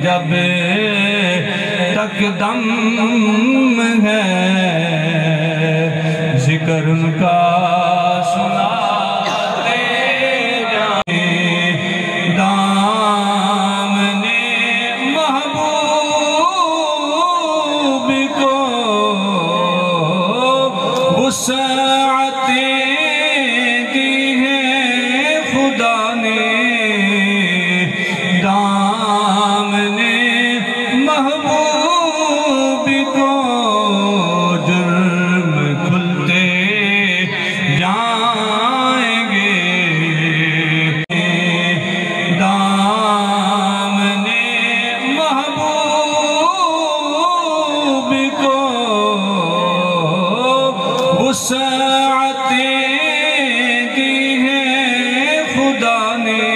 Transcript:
जब तक दम है जिक्र उनका सुनाते जाए। दामने महबूब को वुसअतें दी है खुदा ने। दामने महबूब को जुर्म खुलते जाएंगे। दामने महबूब को वुसअतें दी है खुदा ने।